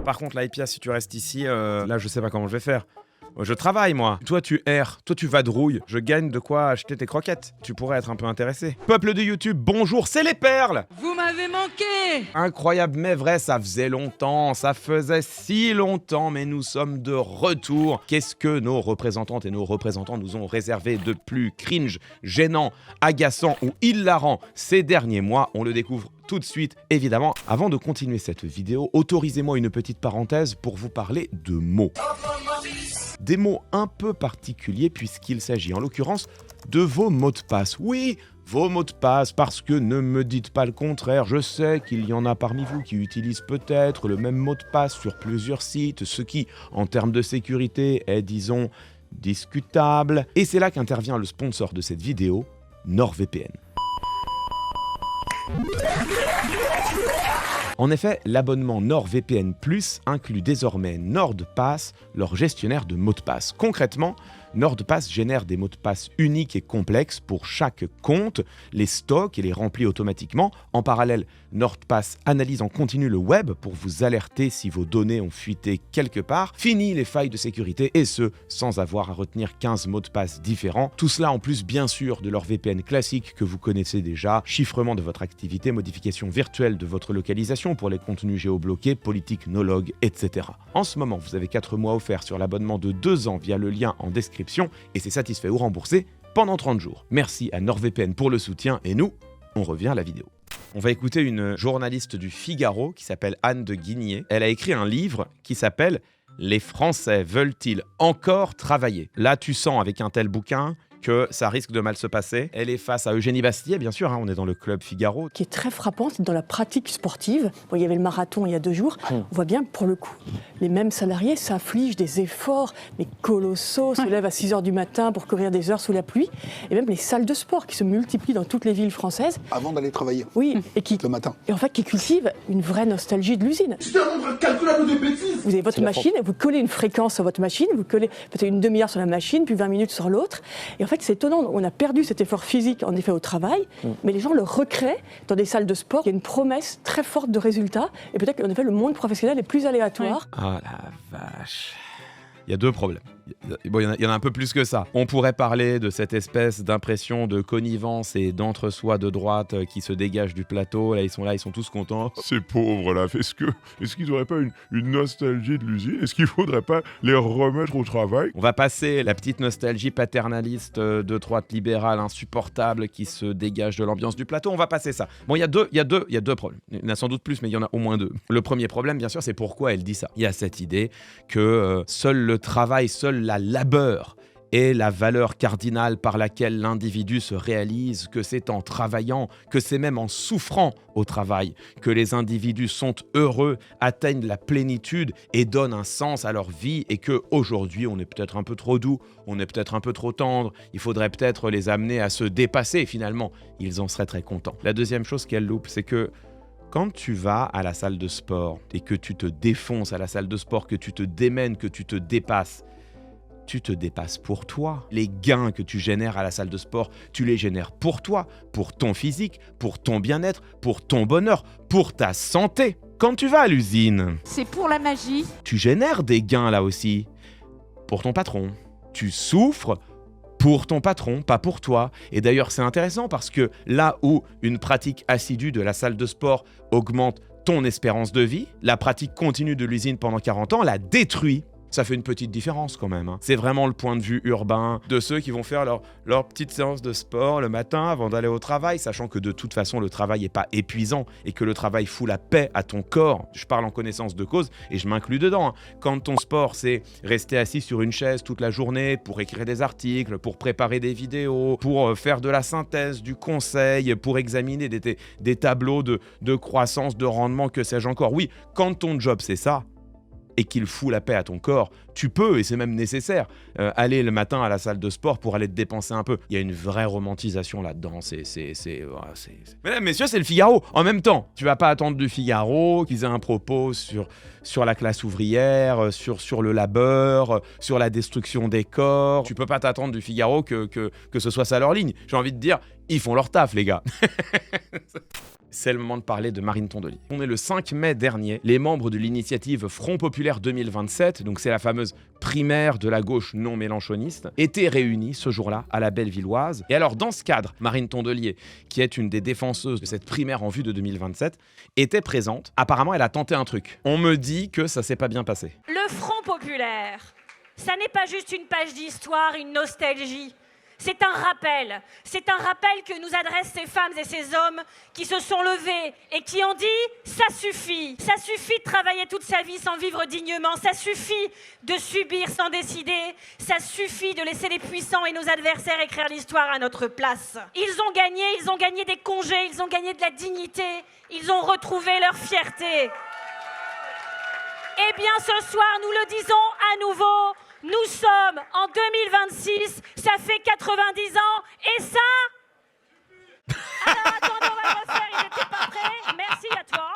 Par contre, là, Epia, si tu restes ici, là, je sais pas comment je vais faire. Je travaille, moi. Toi, tu erres. Toi, tu vadrouilles. Je gagne de quoi acheter tes croquettes. Tu pourrais être un peu intéressé. Peuple de YouTube, bonjour, c'est les perles. Vous m'avez manqué. Incroyable mais vrai, ça faisait longtemps, ça faisait si longtemps, mais nous sommes de retour. Qu'est-ce que nos représentantes et nos représentants nous ont réservé de plus cringe, gênant, agaçant ou hilarant ces derniers mois? On le découvre tout de suite, évidemment. Avant de continuer cette vidéo, autorisez-moi une petite parenthèse pour vous parler de mots. Des mots un peu particuliers puisqu'il s'agit en l'occurrence de vos mots de passe. Oui, vos mots de passe, parce que ne me dites pas le contraire, je sais qu'il y en a parmi vous qui utilisent peut-être le même mot de passe sur plusieurs sites, ce qui, en termes de sécurité, est, disons, discutable. Et c'est là qu'intervient le sponsor de cette vidéo, NordVPN. En effet, l'abonnement NordVPN Plus inclut désormais NordPass, leur gestionnaire de mots de passe. Concrètement, NordPass génère des mots de passe uniques et complexes pour chaque compte, les stocke et les remplit automatiquement. En parallèle, NordPass analyse en continu le web pour vous alerter si vos données ont fuité quelque part. Fini les failles de sécurité, et ce, sans avoir à retenir 15 mots de passe différents. Tout cela en plus, bien sûr, de leur VPN classique que vous connaissez déjà, chiffrement de votre activité, modification virtuelle de votre localisation pour les contenus géobloqués, politique no-log, etc. En ce moment, vous avez 4 mois offerts sur l'abonnement de 2 ans via le lien en description, et c'est satisfait ou remboursé pendant 30 jours. Merci à NordVPN pour le soutien, et nous, on revient à la vidéo. On va écouter une journaliste du Figaro qui s'appelle Anne de Guigné. Elle a écrit un livre qui s'appelle « Les Français veulent-ils encore travailler ?» Là, tu sens avec un tel bouquin que ça risque de mal se passer. Elle est face à Eugénie Bastier, bien sûr, hein, on est dans le club Figaro. Ce qui est très frappant, c'est dans la pratique sportive. Bon, il y avait le marathon il y a 2 jours. On voit bien, pour le coup, les mêmes salariés s'infligent des efforts mais colossaux, se lèvent à 6h du matin pour courir des heures sous la pluie. Et même les salles de sport qui se multiplient dans toutes les villes françaises. Avant d'aller travailler. Oui, et le matin. Et en fait, qui cultivent une vraie nostalgie de l'usine. C'est un nombre incalculable de bêtises. Vous avez votre machine, vous collez une fréquence sur votre machine, vous collez peut-être une demi-heure sur la machine, puis 20 minutes sur l'autre. Et en fait, c'est étonnant. On a perdu cet effort physique, en effet, au travail, mais les gens le recréent dans des salles de sport. Il y a une promesse très forte de résultats, et peut-être qu'en effet, le monde professionnel est plus aléatoire. Ah la vache. Il y a 2 problèmes. Bon, il y en a un peu plus que ça. On pourrait parler de cette espèce d'impression de connivence et d'entre-soi de droite qui se dégage du plateau. Là, ils sont tous contents. Ces pauvres là, est-ce qu'ils n'auraient pas une nostalgie de l'usine? Est-ce qu'il ne faudrait pas les remettre au travail? On va passer la petite nostalgie paternaliste de droite libérale insupportable qui se dégage de l'ambiance du plateau. On va passer ça. Bon, il y a deux problèmes. Il y en a sans doute plus, mais il y en a au moins 2. Le premier problème, bien sûr, c'est pourquoi elle dit ça. Il y a cette idée que seul le travail, seul la labeur est la valeur cardinale par laquelle l'individu se réalise, que c'est en travaillant, que c'est même en souffrant au travail, que les individus sont heureux, atteignent la plénitude et donnent un sens à leur vie, et qu'aujourd'hui on est peut-être un peu trop doux, on est peut-être un peu trop tendre, il faudrait peut-être les amener à se dépasser finalement, ils en seraient très contents. La deuxième chose qu'elle loupe, c'est que quand tu vas à la salle de sport et que tu te défonces à la salle de sport, que tu te démènes, que tu te dépasses pour toi. Les gains que tu génères à la salle de sport, tu les génères pour toi, pour ton physique, pour ton bien-être, pour ton bonheur, pour ta santé. Quand tu vas à l'usine, C'est pour la magie. tu génères des gains là aussi, pour ton patron. Tu souffres pour ton patron, pas pour toi. Et d'ailleurs, c'est intéressant parce que là où une pratique assidue de la salle de sport augmente ton espérance de vie, la pratique continue de l'usine pendant 40 ans la détruit. Ça fait une petite différence quand même. C'est vraiment le point de vue urbain de ceux qui vont faire leur petite séance de sport le matin avant d'aller au travail, sachant que de toute façon le travail n'est pas épuisant et que le travail fout la paix à ton corps. Je parle en connaissance de cause et je m'inclus dedans. Quand ton sport c'est rester assis sur une chaise toute la journée pour écrire des articles, pour préparer des vidéos, pour faire de la synthèse, du conseil, pour examiner des tableaux de croissance, de rendement, que sais-je encore. Oui, quand ton job c'est ça, et qu'il fout la paix à ton corps, tu peux, et c'est même nécessaire, aller le matin à la salle de sport pour aller te dépenser un peu. Il y a une vraie romantisation là-dedans. Mesdames, messieurs, c'est le Figaro. En même temps, tu vas pas attendre du Figaro qu'ils aient un propos sur la classe ouvrière, sur le labeur, sur la destruction des corps. Tu peux pas t'attendre du Figaro que ce soit ça leur ligne. J'ai envie de dire, ils font leur taf, les gars. c'est le moment de parler de Marine Tondelier. On est le 5 mai dernier, les membres de l'initiative Front Populaire 2027, donc c'est la fameuse primaire de la gauche non mélenchoniste, étaient réunis ce jour-là à la Bellevilloise. Et alors dans ce cadre, Marine Tondelier, qui est une des défenseuses de cette primaire en vue de 2027, était présente. Apparemment, elle a tenté un truc. On me dit que ça s'est pas bien passé. Le Front Populaire, ça n'est pas juste une page d'histoire, une nostalgie. C'est un rappel que nous adressent ces femmes et ces hommes qui se sont levés et qui ont dit « ça suffit ». Ça suffit de travailler toute sa vie sans vivre dignement, ça suffit de subir sans décider, ça suffit de laisser les puissants et nos adversaires écrire l'histoire à notre place. Ils ont gagné des congés, ils ont gagné de la dignité, ils ont retrouvé leur fierté. Eh bien ce soir, nous le disons à nouveau, nous sommes en 2026, ça fait 90 ans, et ça... Alors attendez, on va le refaire, ils n'étaient pas prêts. Merci à toi.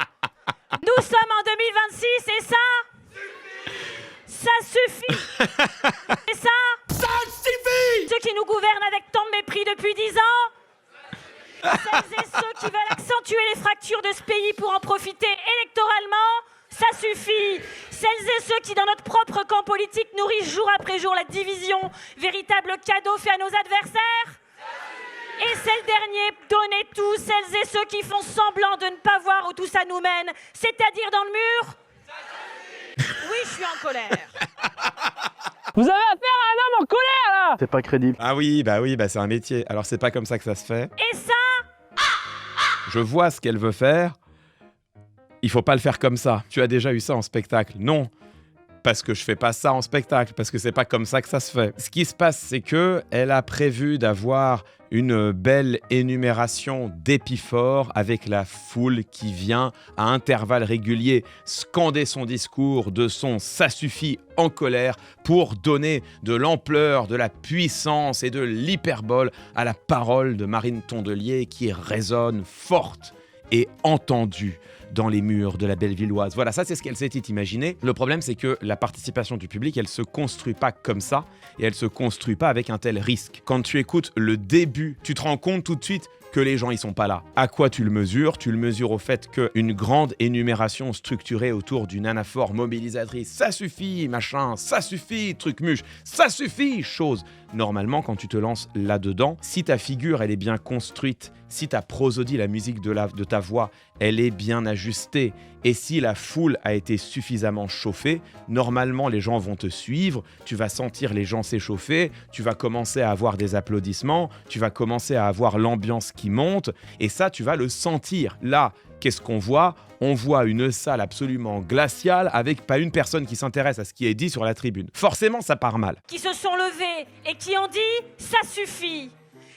Nous sommes en 2026, et ça... Ça suffit. Et ça... Ça suffit. Ceux qui nous gouvernent avec tant de mépris depuis 10 ans, celles et ceux qui veulent accentuer les fractures de ce pays pour en profiter électoralement, ça suffit. Celles et ceux qui, dans notre propre camp politique, nourrissent jour après jour la division, véritable cadeau fait à nos adversaires. Et c'est le dernier, donnez tout, celles et ceux qui font semblant de ne pas voir où tout ça nous mène, c'est-à-dire dans le mur. Oui, je suis en colère. Vous avez affaire à un homme en colère, là! C'est pas crédible. Ah oui, c'est un métier. Alors c'est pas comme ça que ça se fait. Et ça, Je vois ce qu'elle veut faire. Il faut pas le faire comme ça. Tu as déjà eu ça en spectacle. Non. Parce que je fais pas ça en spectacle, parce que c'est pas comme ça que ça se fait. Ce qui se passe, c'est que elle a prévu d'avoir une belle énumération d'épiphores avec la foule qui vient à intervalles réguliers scander son discours de son « ça suffit » en colère pour donner de l'ampleur, de la puissance et de l'hyperbole à la parole de Marine Tondelier qui résonne forte et entendue dans les murs de la Bellevilloise. Voilà, ça c'est ce qu'elle s'était imaginé. Le problème, c'est que la participation du public, elle se construit pas comme ça et elle se construit pas avec un tel risque. Quand tu écoutes le début, tu te rends compte tout de suite que les gens, ils sont pas là. À quoi tu le mesures? Tu le mesures au fait qu'une grande énumération structurée autour d'une anaphore mobilisatrice, ça suffit, machin, ça suffit, truc muche, ça suffit, chose. Normalement, quand tu te lances là-dedans, si ta figure, elle est bien construite, si ta prosodie, la musique de ta voix, elle est bien ajustée, et si la foule a été suffisamment chauffée, normalement, les gens vont te suivre, tu vas sentir les gens s'échauffer, tu vas commencer à avoir des applaudissements, tu vas commencer à avoir l'ambiance qui monte, et ça, tu vas le sentir. Là, qu'est-ce qu'on voit? On voit une salle absolument glaciale avec pas une personne qui s'intéresse à ce qui est dit sur la tribune. Forcément, ça part mal. qui se sont levés et qui ont dit « ça suffit ».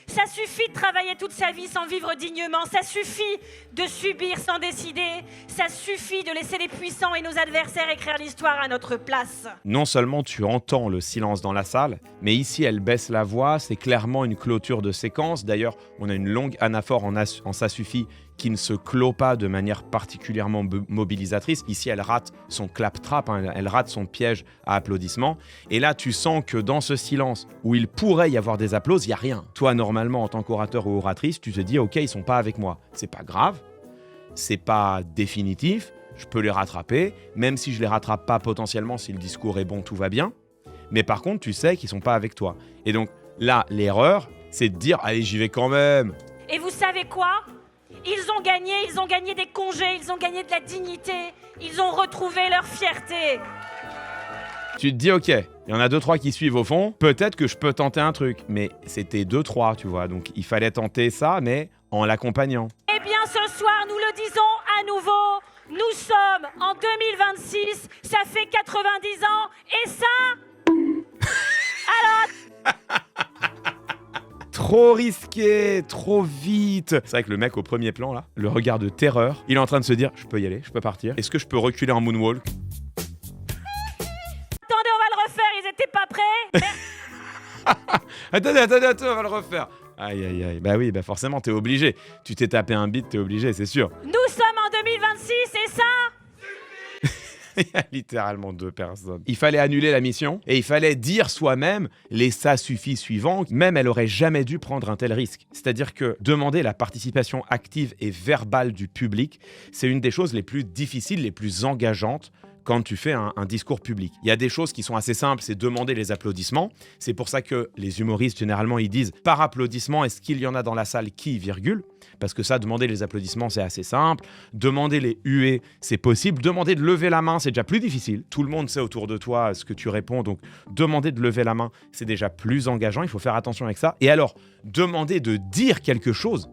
Ça suffit de travailler toute sa vie sans vivre dignement, ça suffit de subir sans décider, ça suffit de laisser les puissants et nos adversaires écrire l'histoire à notre place. Non seulement tu entends le silence dans la salle, mais ici elle baisse la voix, c'est clairement une clôture de séquence. D'ailleurs, on a une longue anaphore en ça suffit qui ne se clôt pas de manière particulièrement mobilisatrice. Ici, elle rate son clap-trap, elle rate son piège à applaudissements. Et là, tu sens que dans ce silence, où il pourrait y avoir des applaudissements, il n'y a rien. Toi, normalement, en tant qu'orateur ou oratrice, tu te dis « Ok, ils sont pas avec moi ». C'est pas grave, c'est pas définitif, je peux les rattraper, même si je les rattrape pas potentiellement, si le discours est bon, tout va bien. Mais par contre, tu sais qu'ils sont pas avec toi. Et donc, là, l'erreur, c'est de dire « Allez, j'y vais quand même ». Et vous savez quoi ? Ils ont gagné des congés, ils ont gagné de la dignité, ils ont retrouvé leur fierté. Tu te dis, ok, il y en a 2-3 qui suivent au fond, peut-être que je peux tenter un truc. Mais c'était 2-3, tu vois, donc il fallait tenter ça, mais en l'accompagnant. Eh bien, ce soir, nous le disons à nouveau, nous sommes en 2026, ça fait 90 ans, et ça... Alors... Trop risqué, trop vite. C'est vrai que le mec au premier plan, là, le regard de terreur, il est en train de se dire, je peux y aller, je peux partir. Est-ce que je peux reculer en moonwalk? Attendez, on va le refaire, ils étaient pas prêts. Attendez, on va le refaire. Aïe. Bah oui, forcément, t'es obligé. Tu t'es tapé un beat, t'es obligé, c'est sûr. Nous sommes en 2026, et ça... Il y a littéralement 2 personnes. Il fallait annuler la mission et il fallait dire soi-même les ça suffit suivants. Même elle aurait jamais dû prendre un tel risque. C'est-à-dire que demander la participation active et verbale du public, c'est une des choses les plus difficiles, les plus engageantes quand tu fais un discours public. Il y a des choses qui sont assez simples, c'est demander les applaudissements. C'est pour ça que les humoristes, généralement, ils disent « par applaudissement, est-ce qu'il y en a dans la salle qui, virgule ?» Parce que ça, demander les applaudissements, c'est assez simple. Demander les huées, c'est possible. Demander de lever la main, c'est déjà plus difficile. Tout le monde sait autour de toi ce que tu réponds, donc demander de lever la main, c'est déjà plus engageant. Il faut faire attention avec ça. Et alors, demander de dire quelque chose,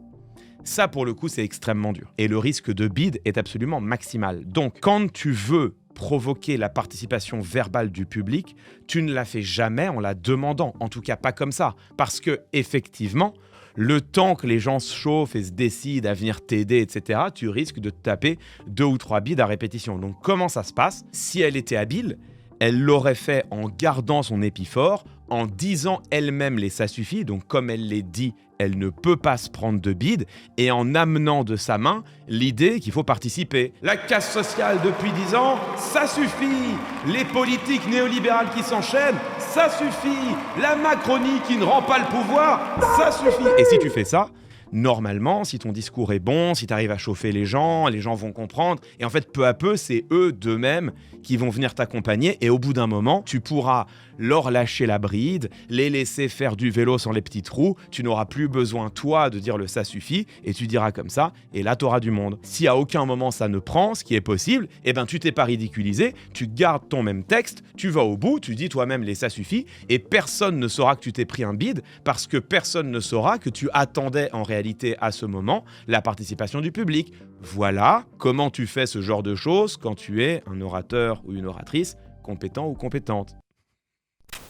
ça, pour le coup, c'est extrêmement dur. Et le risque de bide est absolument maximal. Donc, quand tu veux provoquer la participation verbale du public, tu ne la fais jamais en la demandant, en tout cas pas comme ça, parce que effectivement, le temps que les gens se chauffent et se décident à venir t'aider, etc., tu risques de te taper 2 ou 3 bides à répétition. Donc comment ça se passe ? Si elle était habile, elle l'aurait fait en gardant son épiphore, en disant elle-même les ça suffit, donc comme elle les dit, elle ne peut pas se prendre de bide, et en amenant de sa main l'idée qu'il faut participer. La casse sociale depuis 10 ans, ça suffit. Les politiques néolibérales qui s'enchaînent, ça suffit. La Macronie qui ne rend pas le pouvoir, ça suffit. Et si tu fais ça, normalement, si ton discours est bon, si tu arrives à chauffer les gens vont comprendre. Et en fait, peu à peu, c'est eux d'eux-mêmes qui vont venir t'accompagner. Et au bout d'un moment, tu pourras leur lâcher la bride, les laisser faire du vélo sans les petits trous. Tu n'auras plus besoin, toi, de dire le ça suffit. Et tu diras comme ça. Et là, tu auras du monde. Si à aucun moment ça ne prend, ce qui est possible, eh ben, tu t'es pas ridiculisé. Tu gardes ton même texte. Tu vas au bout. Tu dis toi-même les ça suffit. Et personne ne saura que tu t'es pris un bide parce que personne ne saura que tu attendais en réalité à ce moment la participation du public. Voilà comment tu fais ce genre de choses quand tu es un orateur ou une oratrice compétent ou compétente.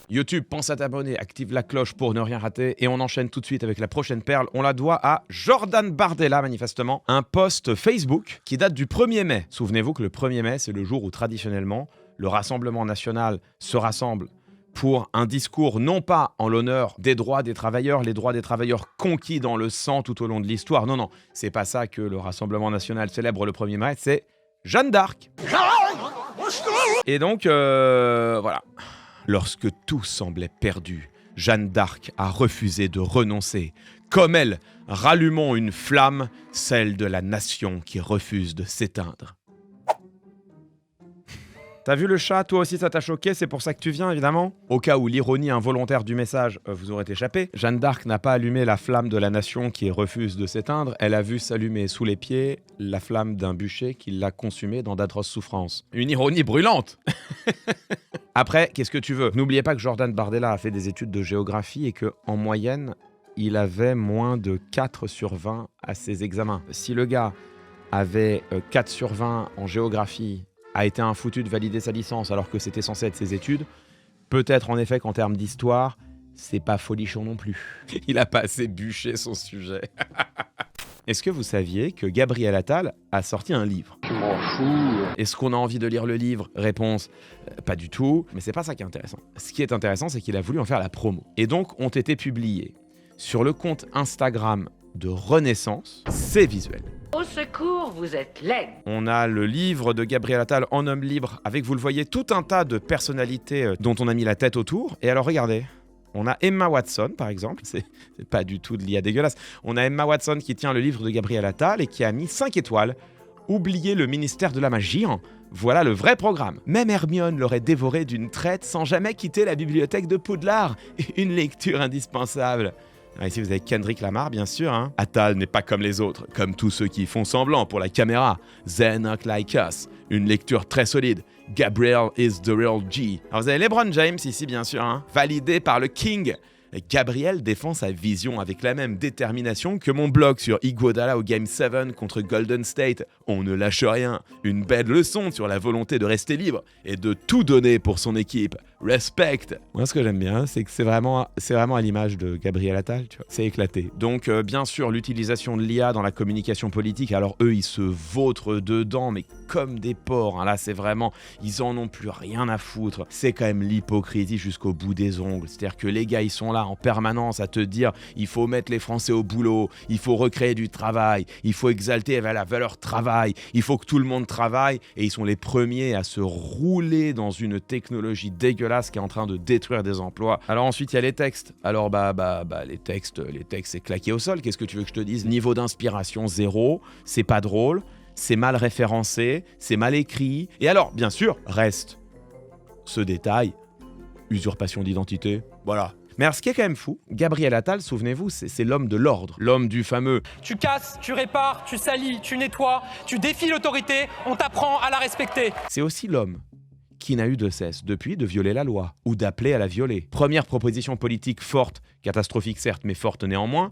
YouTube, pense à t'abonner, active la cloche pour ne rien rater et on enchaîne tout de suite avec la prochaine perle. On la doit à Jordan Bardella, manifestement, un post Facebook qui date du 1er mai. Souvenez-vous que le 1er mai, c'est le jour où traditionnellement, le Rassemblement national se rassemble pour un discours non pas en l'honneur des droits des travailleurs, les droits des travailleurs conquis dans le sang tout au long de l'histoire. Non, non, c'est pas ça que le Rassemblement national célèbre le 1er mai, c'est Jeanne d'Arc. Et donc, voilà. Lorsque tout semblait perdu, Jeanne d'Arc a refusé de renoncer. Comme elle, rallumons une flamme, celle de la nation qui refuse de s'éteindre. T'as vu le chat? Toi aussi ça t'a choqué, c'est pour ça que tu viens évidemment. Au cas où l'ironie involontaire du message vous aurait échappé, Jeanne d'Arc n'a pas allumé la flamme de la nation qui refuse de s'éteindre, elle a vu s'allumer sous les pieds la flamme d'un bûcher qui l'a consumée dans d'atroces souffrances. Une ironie brûlante. Après, qu'est-ce que tu veux? N'oubliez pas que Jordan Bardella a fait des études de géographie et qu'en moyenne, il avait moins de 4 sur 20 à ses examens. Si le gars avait 4 sur 20 en géographie, a été un foutu de valider sa licence alors que c'était censé être ses études, peut-être en effet qu'en termes d'histoire, c'est pas folichon non plus. Il a pas assez bûché son sujet. Est-ce que vous saviez que Gabriel Attal a sorti un livre? Je m'en fous. Est-ce qu'on a envie de lire le livre? Réponse, pas du tout, mais c'est pas ça qui est intéressant. Ce qui est intéressant, c'est qu'il a voulu en faire la promo. Et donc, ont été publiés sur le compte Instagram de Renaissance, ces visuels. Au secours, vous êtes laid. On a le livre de Gabriel Attal en homme libre, avec, vous le voyez, tout un tas de personnalités dont on a mis la tête autour. Et alors, regardez, on a Emma Watson, par exemple, c'est pas du tout de l'IA dégueulasse. On a Emma Watson qui tient le livre de Gabriel Attal et qui a mis 5 étoiles. Oubliez le ministère de la magie, hein. Voilà le vrai programme. Même Hermione l'aurait dévoré d'une traite sans jamais quitter la bibliothèque de Poudlard. Une lecture indispensable. Alors ici, vous avez Kendrick Lamar, bien sûr. Hein. Attal n'est pas comme les autres, comme tous ceux qui font semblant pour la caméra. They're not like us. Une lecture très solide. Gabriel is the real G. Alors vous avez LeBron James ici, bien sûr, hein, validé par le King. Gabriel défend sa vision avec la même détermination que mon blog sur Iguodala au Game 7 contre Golden State. On ne lâche rien. Une belle leçon sur la volonté de rester libre et de tout donner pour son équipe. Respect. Moi, ce que j'aime bien, c'est que c'est vraiment à l'image de Gabriel Attal, tu vois. C'est éclaté. Donc, bien sûr, l'utilisation de l'IA dans la communication politique, alors eux, ils se vautrent dedans, mais comme des porcs. Hein. Là, c'est vraiment, ils en ont plus rien à foutre. C'est quand même l'hypocrisie jusqu'au bout des ongles. C'est-à-dire que les gars, ils sont là. là en permanence à te dire il faut mettre les Français au boulot, il faut recréer du travail, il faut exalter la valeur travail, il faut que tout le monde travaille, et ils sont les premiers à se rouler dans une technologie dégueulasse qui est en train de détruire des emplois. Alors ensuite, il y a les textes. Alors les textes, c'est claqué au sol. Qu'est-ce que tu veux que je te dise? Niveau d'inspiration, 0, c'est pas drôle, c'est mal référencé, c'est mal écrit. Et alors, bien sûr, reste ce détail, usurpation d'identité, voilà. Mais alors, ce qui est quand même fou, Gabriel Attal, souvenez-vous, c'est l'homme de l'ordre, l'homme du fameux « Tu casses, tu répares, tu salis, tu nettoies, tu défies l'autorité, on t'apprend à la respecter ». C'est aussi l'homme qui n'a eu de cesse depuis de violer la loi ou d'appeler à la violer. Première proposition politique forte, catastrophique certes, mais forte néanmoins,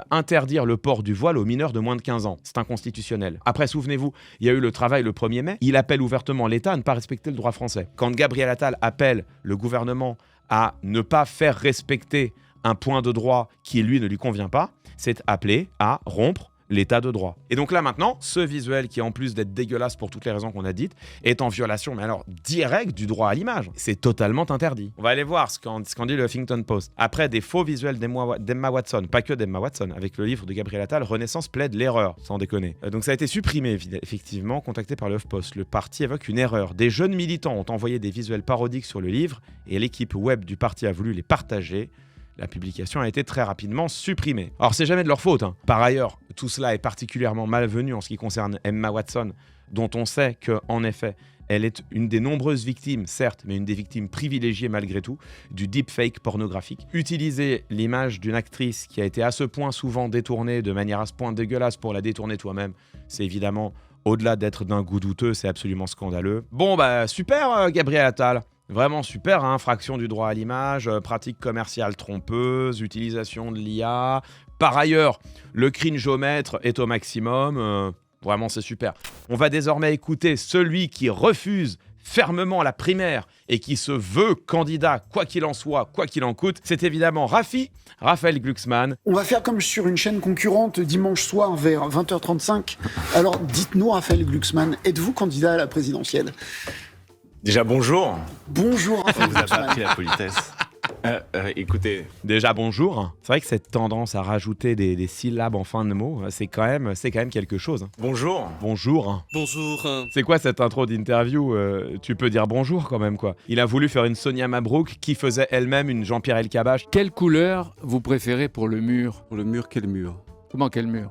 interdire le port du voile aux mineurs de moins de 15 ans. C'est inconstitutionnel. Après, souvenez-vous, il y a eu le travail le 1er mai, il appelle ouvertement l'État à ne pas respecter le droit français. Quand Gabriel Attal appelle le gouvernement à ne pas faire respecter un point de droit qui, lui, ne lui convient pas, c'est appelé à rompre l'état de droit. Et donc là maintenant, ce visuel qui en plus d'être dégueulasse pour toutes les raisons qu'on a dites, est en violation, mais alors directe du droit à l'image. C'est totalement interdit. On va aller voir ce qu'en dit le Huffington Post. Après des faux visuels d'Emma Watson, pas que d'Emma Watson, avec le livre de Gabriel Attal, Renaissance plaide l'erreur, sans déconner. Donc ça a été supprimé, effectivement, contacté par le HuffPost. Le parti évoque une erreur. Des jeunes militants ont envoyé des visuels parodiques sur le livre et l'équipe web du parti a voulu les partager. La publication a été très rapidement supprimée. Alors, c'est jamais de leur faute, hein. Par ailleurs, tout cela est particulièrement malvenu en ce qui concerne Emma Watson, dont on sait qu'en effet, elle est une des nombreuses victimes, certes, mais une des victimes privilégiées malgré tout, du deepfake pornographique. Utiliser l'image d'une actrice qui a été à ce point souvent détournée, de manière à ce point dégueulasse pour la détourner toi-même, c'est évidemment, au-delà d'être d'un goût douteux, c'est absolument scandaleux. Bon, super, Gabriel Attal. Vraiment super, hein, infraction du droit à l'image, pratique commerciale trompeuse, utilisation de l'IA. Par ailleurs, le cringeomètre est au maximum. Vraiment, c'est super. On va désormais écouter celui qui refuse fermement la primaire et qui se veut candidat, quoi qu'il en soit, quoi qu'il en coûte. C'est évidemment Raphaël Glucksmann. On va faire comme sur une chaîne concurrente dimanche soir vers 20h35. Alors dites-nous, Raphaël Glucksmann, êtes-vous candidat à la présidentielle ? Déjà, bonjour. Bonjour, Raphaël On vous a pas Glucksmann. appris la politesse. Écoutez, Déjà bonjour. C'est vrai que cette tendance à rajouter des syllabes en fin de mots, c'est quand même quelque chose. bonjour. Bonjour. Bonjour. C'est quoi cette intro d'interview? Tu peux dire bonjour quand même, quoi. Il a voulu faire une Sonia Mabrouk qui faisait elle-même une Jean-Pierre Elkabbach. Quelle couleur vous préférez pour le mur? Pour le mur, quel mur? Comment quel mur?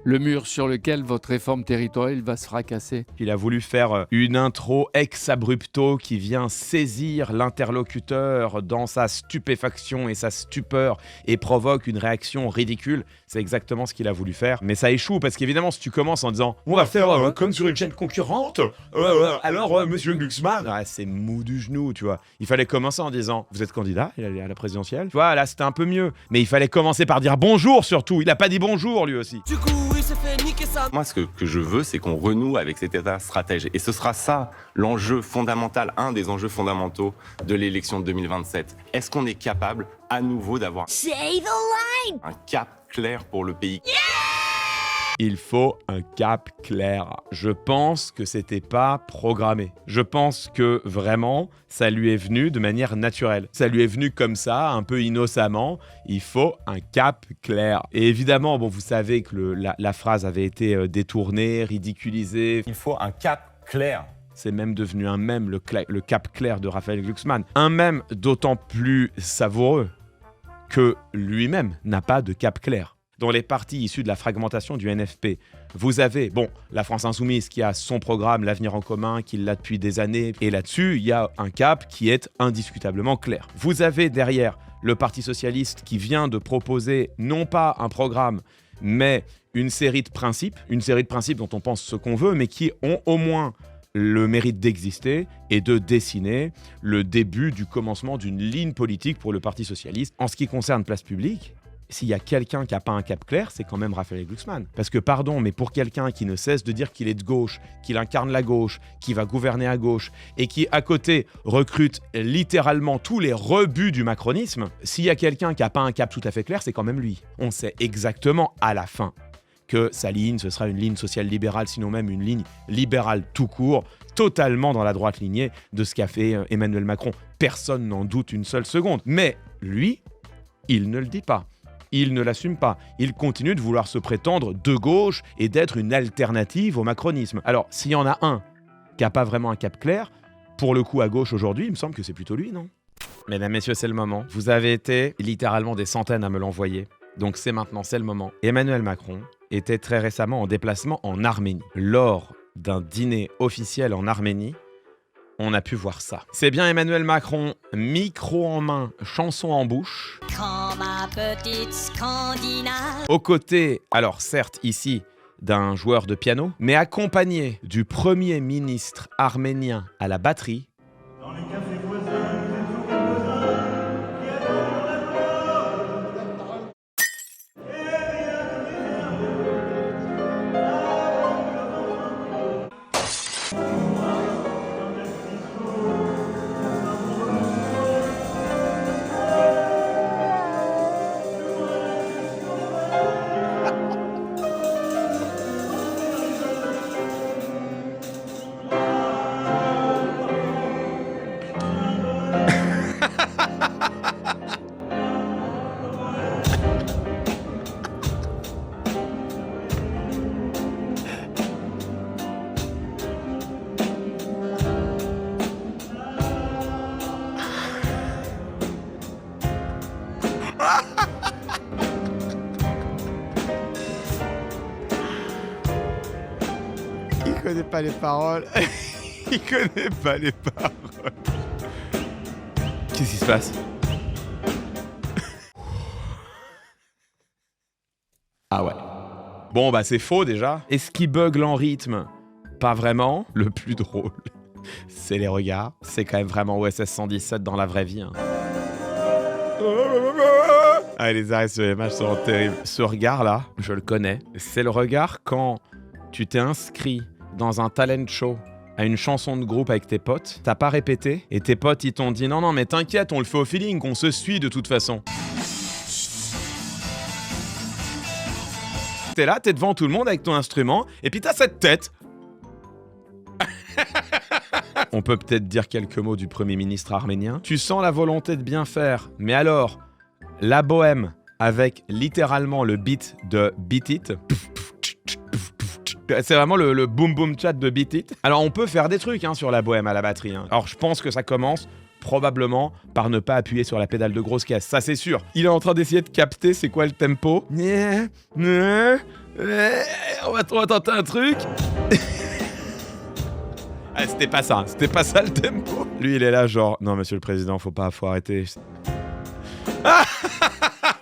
Le mur sur lequel votre réforme territoriale va se fracasser. Il a voulu faire une intro ex-abrupto qui vient saisir l'interlocuteur dans sa stupéfaction et sa stupeur et provoque une réaction ridicule. C'est exactement ce qu'il a voulu faire. Mais ça échoue parce qu'évidemment, si tu commences en disant « On va faire comme sur une chaîne concurrente, alors monsieur Glucksmann », c'est mou du genou, tu vois. Il fallait commencer en disant « Vous êtes candidat à la présidentielle ?» Tu vois, là, c'était un peu mieux. Mais il fallait commencer par dire « Bonjour » surtout. Il a pas dit « Bonjour » lui aussi. Du coup, il s'est fait niquer ça. Moi, ce que je veux, c'est qu'on renoue avec cet état stratège. Et ce sera ça, l'enjeu fondamental, un des enjeux fondamentaux de l'élection de 2027. Est-ce qu'on est capable, à nouveau, d'avoir un cap clair pour le pays? Il faut un cap clair. Je pense que c'était pas programmé. Je pense que vraiment, ça lui est venu de manière naturelle. Ça lui est venu comme ça, un peu innocemment. Il faut un cap clair. Et évidemment, bon, vous savez que la phrase avait été détournée, ridiculisée. Il faut un cap clair. C'est même devenu un mème, le cap clair de Raphaël Glucksmann. Un mème d'autant plus savoureux que lui-même n'a pas de cap clair. Dans les partis issus de la fragmentation du NFP, vous avez, la France Insoumise qui a son programme, l'Avenir en commun, qui l'a depuis des années, et là-dessus, il y a un cap qui est indiscutablement clair. Vous avez derrière le Parti Socialiste qui vient de proposer non pas un programme, mais une série de principes dont on pense ce qu'on veut, mais qui ont au moins le mérite d'exister et de dessiner le début du commencement d'une ligne politique pour le Parti Socialiste. En ce qui concerne Place Publique, s'il y a quelqu'un qui n'a pas un cap clair, c'est quand même Raphaël Glucksmann. Parce que pardon, mais pour quelqu'un qui ne cesse de dire qu'il est de gauche, qu'il incarne la gauche, qui va gouverner à gauche, et qui à côté recrute littéralement tous les rebuts du macronisme, s'il y a quelqu'un qui n'a pas un cap tout à fait clair, c'est quand même lui. On sait exactement à la fin que sa ligne, ce sera une ligne social-libérale, sinon même une ligne libérale tout court, totalement dans la droite lignée de ce qu'a fait Emmanuel Macron. Personne n'en doute une seule seconde. Mais lui, il ne le dit pas. Il ne l'assume pas. Il continue de vouloir se prétendre de gauche et d'être une alternative au macronisme. Alors, s'il y en a un qui n'a pas vraiment un cap clair, pour le coup à gauche aujourd'hui, il me semble que c'est plutôt lui, non? Mesdames, messieurs, c'est le moment. Vous avez été littéralement des centaines à me l'envoyer. Donc c'est maintenant, c'est le moment. Emmanuel Macron était très récemment en déplacement en Arménie. Lors d'un dîner officiel en Arménie, on a pu voir ça. C'est bien Emmanuel Macron, micro en main, chanson en bouche. Quand ma petite Scandinave. Aux côtés, alors certes ici, d'un joueur de piano, mais accompagné du premier ministre arménien à la batterie. Dans les cafés voisins, il connaît pas les paroles. Il connaît pas les paroles. Qu'est-ce qui se passe? Ah ouais. Bon bah c'est faux déjà. Est-ce qu'il bugle en rythme? Pas vraiment. Le plus drôle, c'est les regards. C'est quand même vraiment OSS 117 dans la vraie vie. Hein. Ah, les arrêts sur les matchs sont terribles. Ce regard-là, je le connais. C'est le regard quand tu t'es inscrit dans un talent show à une chanson de groupe avec tes potes, t'as pas répété, et tes potes ils t'ont dit non mais t'inquiète, on le fait au feeling, qu'on se suit de toute façon. T'es là, t'es devant tout le monde avec ton instrument, et puis t'as cette tête. On peut peut-être dire quelques mots du Premier ministre arménien. Tu sens la volonté de bien faire, mais alors, la bohème avec littéralement le beat de Beat It. C'est vraiment le boom boom chat de Beat It. Alors on peut faire des trucs sur la bohème à la batterie. Alors je pense que ça commence probablement par ne pas appuyer sur la pédale de grosse caisse, ça c'est sûr. Il est en train d'essayer de capter c'est quoi le tempo. On va tenter un truc. Ah, c'était pas ça le tempo. Lui il est là genre, non monsieur le président, faut arrêter.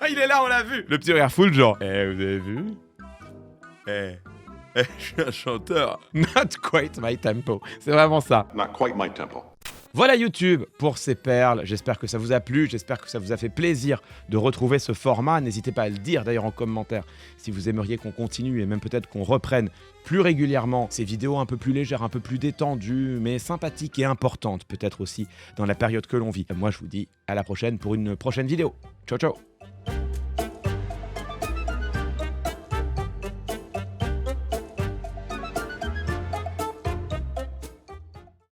Il est là, on l'a vu. Le petit regard full genre, vous avez vu? Je suis un chanteur. Not quite my tempo. C'est vraiment ça. Not quite my tempo. Voilà YouTube pour ces perles. J'espère que ça vous a plu. J'espère que ça vous a fait plaisir de retrouver ce format. N'hésitez pas à le dire d'ailleurs en commentaire si vous aimeriez qu'on continue et même peut-être qu'on reprenne plus régulièrement ces vidéos un peu plus légères, un peu plus détendues, mais sympathiques et importantes peut-être aussi dans la période que l'on vit. Moi je vous dis à la prochaine pour une prochaine vidéo. Ciao ciao.